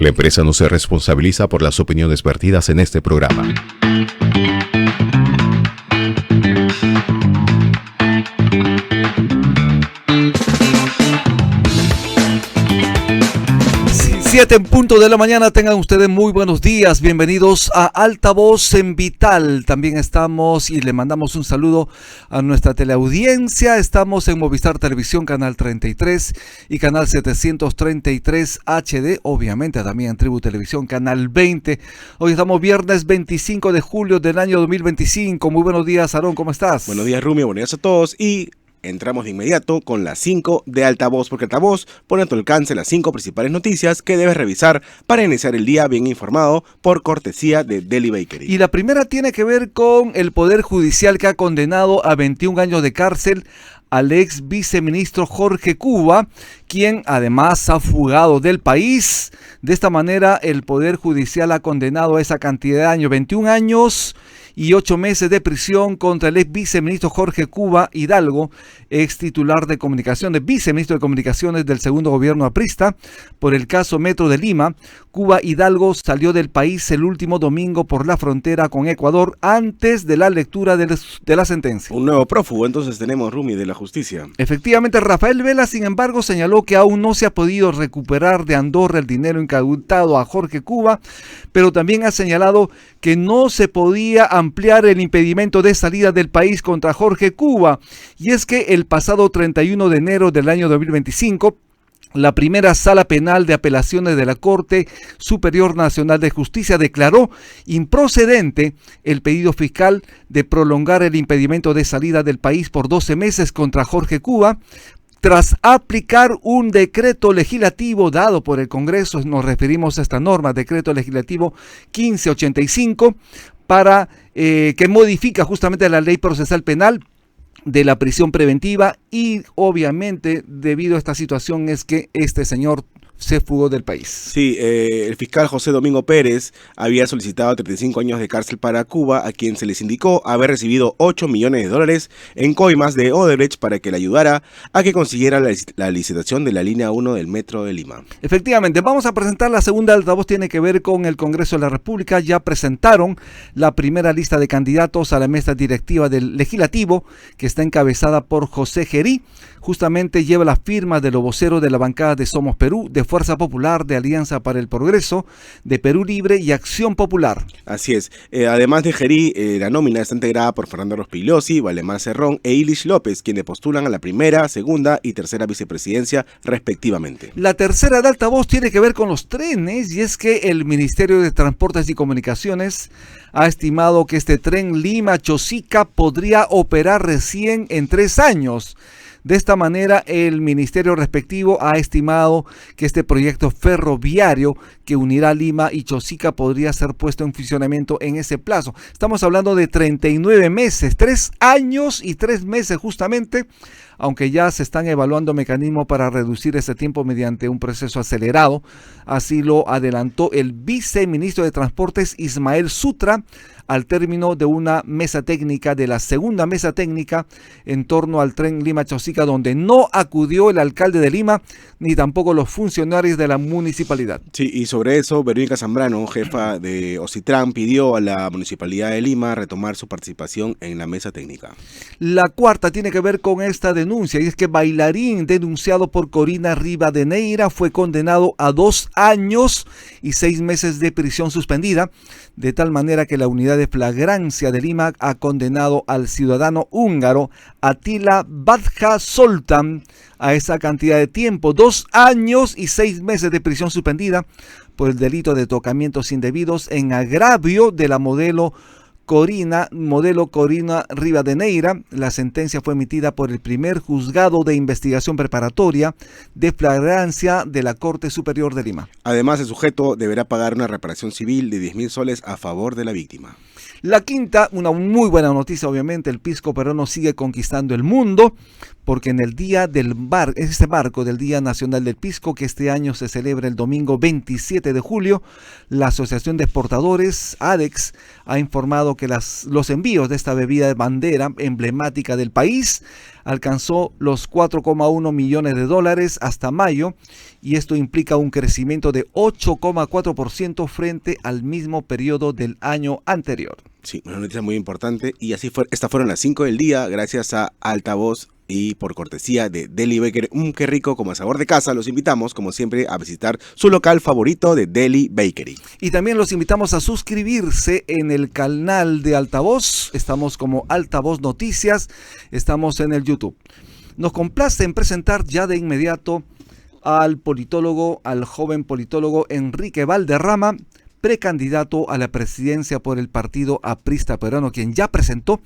La empresa no se responsabiliza por las opiniones vertidas en este programa. Siete en punto de la mañana, tengan ustedes muy buenos días, bienvenidos a Altavoz en Vital. También estamos y le mandamos un saludo a nuestra teleaudiencia. Estamos en Movistar Televisión, canal 33 y canal 733 HD, obviamente también en Tribu Televisión, canal 20. Hoy estamos viernes 25 de julio del año 2025. Muy buenos días, Aarón, ¿cómo estás? Buenos días, Rumi, buenos días a todos y entramos de inmediato con las 5 de Altavoz, porque Altavoz pone a tu alcance las 5 principales noticias que debes revisar para iniciar el día bien informado, por cortesía de Deli Bakery. Y la primera tiene que ver con el Poder Judicial, que ha condenado a 21 años de cárcel al ex viceministro Jorge Cuba, quien además ha fugado del país. De esta manera, el Poder Judicial ha condenado a esa cantidad de años, 21 años y 8 meses de prisión contra el ex viceministro Jorge Cuba Hidalgo, ex titular de comunicaciones, viceministro de comunicaciones del segundo gobierno aprista, por el caso Metro de Lima. Cuba Hidalgo salió del país el último domingo por la frontera con Ecuador antes de la lectura de la sentencia. Un nuevo prófugo, entonces tenemos, Rumi, de la justicia. Efectivamente, Rafael Vela, sin embargo, señaló que aún no se ha podido recuperar de Andorra el dinero incautado a Jorge Cuba, pero también ha señalado que no se podía ampliar el impedimento de salida del país contra Jorge Cuba. Y es que el pasado 31 de enero del año 2025, la primera sala penal de apelaciones de la Corte Superior Nacional de Justicia declaró improcedente el pedido fiscal de prolongar el impedimento de salida del país por 12 meses contra Jorge Cuba, tras aplicar un decreto legislativo dado por el Congreso. Nos referimos a esta norma, decreto legislativo 1585, para que modifica justamente la ley procesal penal de la prisión preventiva, y obviamente debido a esta situación es que este señor se fugó del país. Sí, el fiscal José Domingo Pérez había solicitado 35 años de cárcel para Cuba, a quien se les indicó haber recibido $8 millones en coimas de Odebrecht para que le ayudara a que consiguiera la licitación de la línea 1 del Metro de Lima. Efectivamente, vamos a presentar la segunda altavoz, tiene que ver con el Congreso de la República. Ya presentaron la primera lista de candidatos a la mesa directiva del Legislativo, que está encabezada por José Gerí. Justamente lleva las firmas de los voceros de la bancada de Somos Perú, de Fuerza Popular, de Alianza para el Progreso, de Perú Libre y Acción Popular. Así es. Además de Gerí, la nómina está integrada por Fernando Rospigliosi, Valdemar Cerrón e Ilish López, quienes postulan a la primera, segunda y tercera vicepresidencia respectivamente. La tercera de altavoz tiene que ver con los trenes, y es que el Ministerio de Transportes y Comunicaciones ha estimado que este tren Lima-Chosica podría operar recién en 3 años. De esta manera, el ministerio respectivo ha estimado que este proyecto ferroviario que unirá Lima y Chosica podría ser puesto en funcionamiento en ese plazo. Estamos hablando de 39 meses, 3 años y 3 meses justamente, aunque ya se están evaluando mecanismos para reducir ese tiempo mediante un proceso acelerado. Así lo adelantó el viceministro de Transportes, Ismael Sutra, al término de una mesa técnica, de la segunda mesa técnica en torno al tren Lima-Chosica, donde no acudió el alcalde de Lima ni tampoco los funcionarios de la municipalidad. Sí, y sobre eso, Verónica Zambrano, jefa de Ocitran, pidió a la municipalidad de Lima retomar su participación en la mesa técnica. La cuarta tiene que ver con esta denuncia, y es que bailarín denunciado por Corina Rivadeneira fue condenado a 2 años y 6 meses de prisión suspendida, de tal manera que la unidad de flagrancia de Lima ha condenado al ciudadano húngaro Attila Badja Soltan a esa cantidad de tiempo, 2 años y 6 meses de prisión suspendida por el delito de tocamientos indebidos en agravio de la modelo Corina Rivadeneira. La sentencia fue emitida por el primer juzgado de investigación preparatoria de flagrancia de la Corte Superior de Lima. Además, el sujeto deberá pagar una reparación civil de 10,000 soles a favor de la víctima. La quinta, una muy buena noticia, obviamente, el pisco peruano sigue conquistando el mundo, porque en el día este marco del Día Nacional del Pisco, que este año se celebra el domingo 27 de julio, la Asociación de Exportadores, ADEX, ha informado que los envíos de esta bebida de bandera emblemática del país alcanzó los 4,1 millones de dólares hasta mayo, y esto implica un crecimiento de 8,4% frente al mismo periodo del año anterior. Sí, una noticia muy importante. Y así fue. Estas fueron las 5 del día, gracias a Altavoz y por cortesía de Deli Bakery. Qué rico, como a sabor de casa. Los invitamos, como siempre, a visitar su local favorito de Deli Bakery. Y también los invitamos a suscribirse en el canal de Altavoz. Estamos como Altavoz Noticias. Estamos en el YouTube. Nos complace en presentar ya de inmediato al joven politólogo Enrique Valderrama, precandidato a la presidencia por el Partido Aprista Peruano, quien ya presentó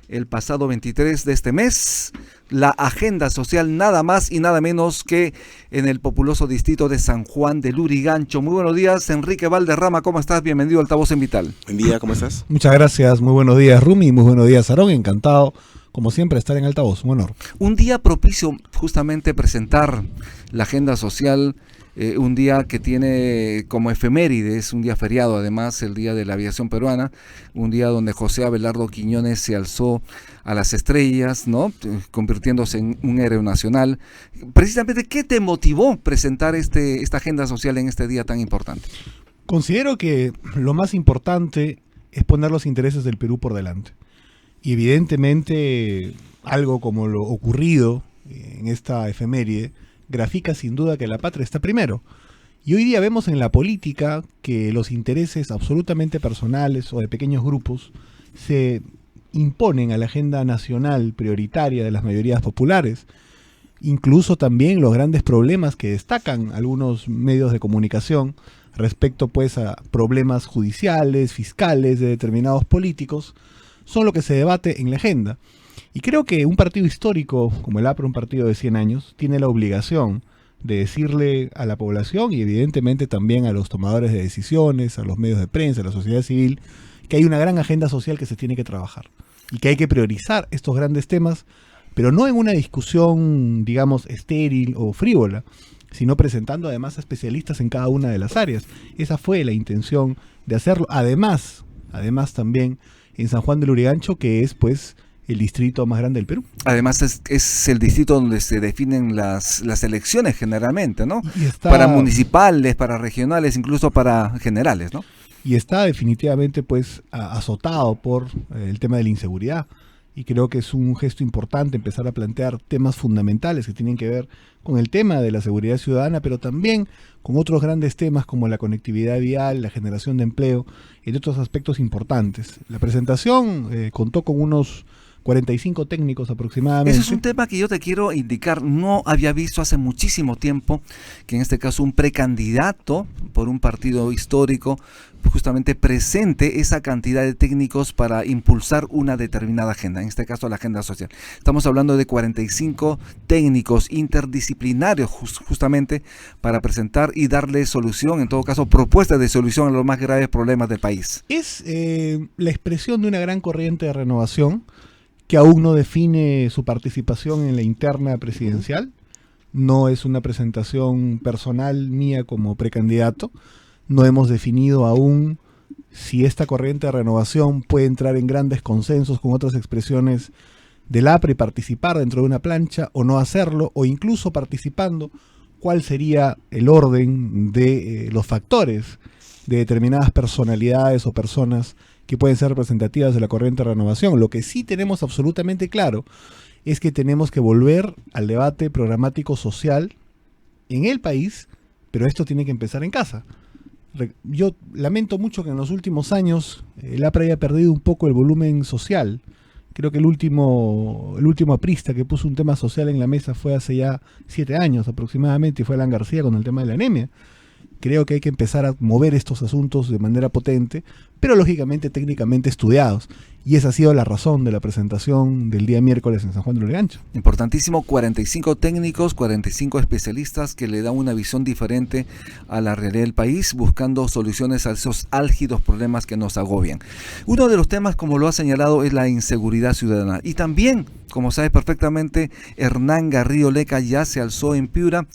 el pasado 23 de este mes la agenda social, nada más y nada menos que en el populoso distrito de San Juan de Lurigancho. Muy buenos días, Enrique Valderrama, ¿cómo estás? Bienvenido a Altavoz en Vital. Buen día, ¿cómo estás? Muchas gracias, muy buenos días, Rumi, muy buenos días, Aarón, encantado, como siempre, estar en Altavoz, un honor. Un día propicio justamente presentar la agenda social, un día que tiene como efeméride, es un día feriado además, el Día de la Aviación Peruana, un día donde José Abelardo Quiñones se alzó a las estrellas, ¿no?, convirtiéndose en un héroe nacional. Precisamente, ¿qué te motivó presentar esta agenda social en este día tan importante? Considero que lo más importante es poner los intereses del Perú por delante. Y evidentemente algo como lo ocurrido en esta efeméride grafica sin duda que la patria está primero. Y hoy día vemos en la política que los intereses absolutamente personales o de pequeños grupos se imponen a la agenda nacional prioritaria de las mayorías populares. Incluso también los grandes problemas que destacan algunos medios de comunicación respecto pues a problemas judiciales, fiscales de determinados políticos, son lo que se debate en la agenda. Y creo que un partido histórico como el APRA, un partido de 100 años, tiene la obligación de decirle a la población y evidentemente también a los tomadores de decisiones, a los medios de prensa, a la sociedad civil, que hay una gran agenda social que se tiene que trabajar y que hay que priorizar estos grandes temas, pero no en una discusión, digamos, estéril o frívola, sino presentando además a especialistas en cada una de las áreas. Esa fue la intención de hacerlo. Además también en San Juan de Lurigancho, que es pues el distrito más grande del Perú. Además es el distrito donde se definen las elecciones generalmente, ¿no? Para municipales, para regionales, incluso para generales, ¿no? Y está definitivamente pues azotado por el tema de la inseguridad. Y creo que es un gesto importante empezar a plantear temas fundamentales que tienen que ver con el tema de la seguridad ciudadana, pero también con otros grandes temas como la conectividad vial, la generación de empleo, y otros aspectos importantes. La presentación contó con unos 45 técnicos aproximadamente. Ese es un tema que yo te quiero indicar. No había visto hace muchísimo tiempo que en este caso un precandidato por un partido histórico justamente presente esa cantidad de técnicos para impulsar una determinada agenda, en este caso la agenda social. Estamos hablando de 45 técnicos interdisciplinarios justamente para presentar y darle solución, en todo caso propuestas de solución a los más graves problemas del país. Es la expresión de una gran corriente de renovación que aún no define su participación en la interna presidencial. No es una presentación personal mía como precandidato. No hemos definido aún si esta corriente de renovación puede entrar en grandes consensos con otras expresiones del APRA y participar dentro de una plancha o no hacerlo, o incluso participando, cuál sería el orden de los factores de determinadas personalidades o personas que pueden ser representativas de la corriente de renovación. Lo que sí tenemos absolutamente claro es que tenemos que volver al debate programático social en el país, pero esto tiene que empezar en casa. Yo lamento mucho que en los últimos años el APRA haya perdido un poco el volumen social. Creo que el último aprista que puso un tema social en la mesa fue hace ya 7 años aproximadamente, y fue Alan García con el tema de la anemia. Creo que hay que empezar a mover estos asuntos de manera potente pero lógicamente técnicamente estudiados. Y esa ha sido la razón de la presentación del día miércoles en San Juan de Lurigancho. Importantísimo, 45 técnicos, 45 especialistas que le dan una visión diferente a la realidad del país, buscando soluciones a esos álgidos problemas que nos agobian. Uno de los temas, como lo ha señalado, es la inseguridad ciudadana. Y también, como sabes perfectamente, Hernán Garrido Leca ya se alzó en Piura,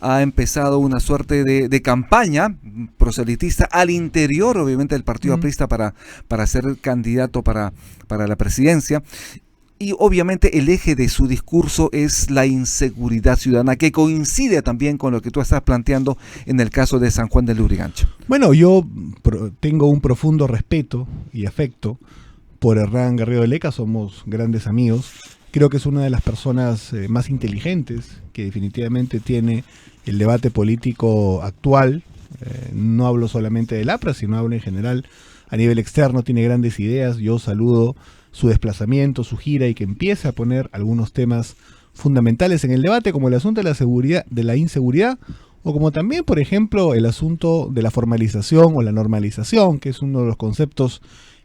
ha empezado una suerte de campaña proselitista al interior, obviamente, del Partido Aprista para ser candidato para la presidencia. Y obviamente el eje de su discurso es la inseguridad ciudadana, que coincide también con lo que tú estás planteando en el caso de San Juan de Lurigancho. Bueno, yo tengo un profundo respeto y afecto por Hernán Garrido Leca, somos grandes amigos. Creo que es una de las personas más inteligentes que definitivamente tiene el debate político actual. No hablo solamente del APRA, sino hablo en general a nivel externo, tiene grandes ideas. Yo saludo su desplazamiento, su gira y que empiece a poner algunos temas fundamentales en el debate, como el asunto de la seguridad, de la inseguridad, o como también, por ejemplo, el asunto de la formalización o la normalización, que es uno de los conceptos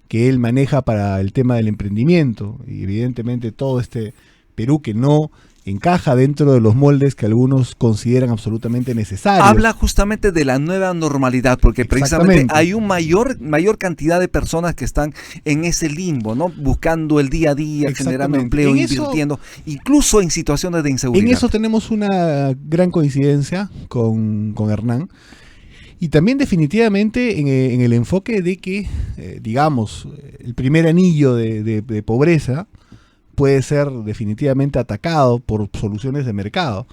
que él maneja para el tema del emprendimiento. Y evidentemente todo este Perú que no encaja dentro de los moldes que algunos consideran absolutamente necesarios. Habla justamente de la nueva normalidad, porque precisamente hay una mayor cantidad de personas que están en ese limbo, ¿no? Buscando el día a día, generando empleo, invirtiendo, incluso en situaciones de inseguridad. En eso tenemos una gran coincidencia con Hernán. Y también definitivamente en el enfoque de que, digamos, el primer anillo de pobreza puede ser definitivamente atacado por soluciones de mercado,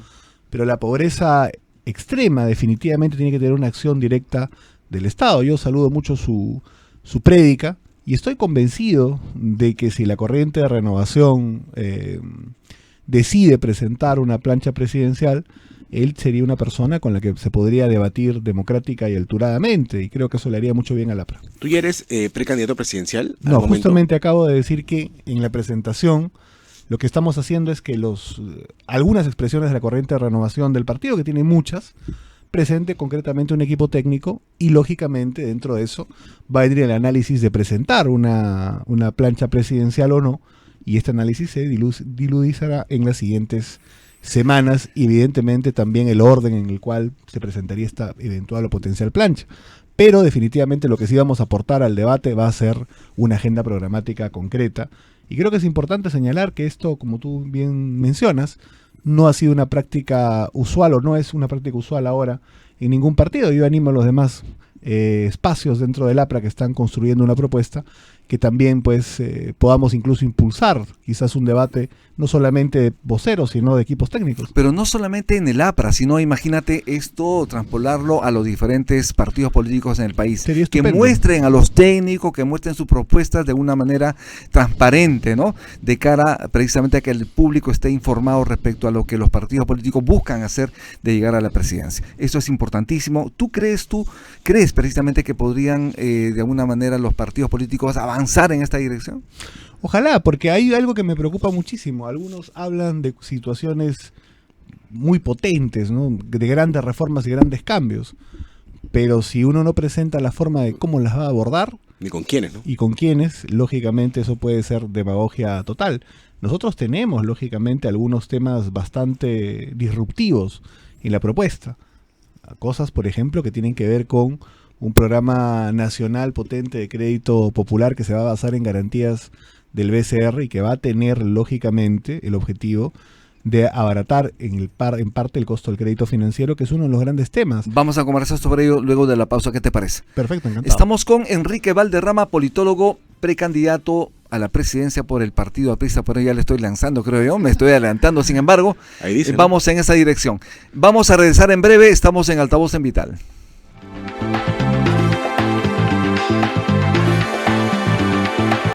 pero la pobreza extrema definitivamente tiene que tener una acción directa del Estado. Yo saludo mucho su prédica y estoy convencido de que si la corriente de renovación decide presentar una plancha presidencial, él sería una persona con la que se podría debatir democrática y alturadamente, y creo que eso le haría mucho bien a la APRA. ¿Tú ya eres precandidato presidencial? No, justamente acabo de decir que en la presentación lo que estamos haciendo es que algunas expresiones de la corriente de renovación del partido, que tiene muchas, presente concretamente un equipo técnico y lógicamente dentro de eso va a venir el análisis de presentar una plancha presidencial o no, y este análisis se diludizará en las siguientes semanas y evidentemente también el orden en el cual se presentaría esta eventual o potencial plancha. Pero definitivamente lo que sí vamos a aportar al debate va a ser una agenda programática concreta. Y creo que es importante señalar que esto, como tú bien mencionas, no ha sido una práctica usual o no es una práctica usual ahora en ningún partido. Yo animo a los demás espacios dentro del APRA que están construyendo una propuesta que también pues podamos incluso impulsar quizás un debate no solamente de voceros sino de equipos técnicos. Pero no solamente en el APRA, sino imagínate esto, transpolarlo a los diferentes partidos políticos en el país, que muestren a los técnicos, que muestren sus propuestas de una manera transparente, ¿no? De cara precisamente a que el público esté informado respecto a lo que los partidos políticos buscan hacer de llegar a la presidencia. Eso es importantísimo. ¿Tú crees precisamente que podrían de alguna manera los partidos políticos avanzar en esta dirección? Ojalá, porque hay algo que me preocupa muchísimo. Algunos hablan de situaciones muy potentes, ¿no? De grandes reformas y grandes cambios, pero si uno no presenta la forma de cómo las va a abordar ni con quiénes, ¿no? Y con quiénes, lógicamente eso puede ser demagogia total. Nosotros tenemos lógicamente algunos temas bastante disruptivos en la propuesta, cosas por ejemplo que tienen que ver con un programa nacional potente de crédito popular que se va a basar en garantías del BCR y que va a tener lógicamente el objetivo de abaratar en parte el costo del crédito financiero, que es uno de los grandes temas. Vamos a conversar sobre ello luego de la pausa. ¿Qué te parece? Perfecto, encantado. Estamos con Enrique Valderrama, politólogo, precandidato a la presidencia por el Partido Aprista. Por ahí ya le estoy lanzando, creo yo, me estoy adelantando. Sin embargo, ahí dice, vamos en esa dirección. Vamos a regresar en breve. Estamos en Altavoz en Vital.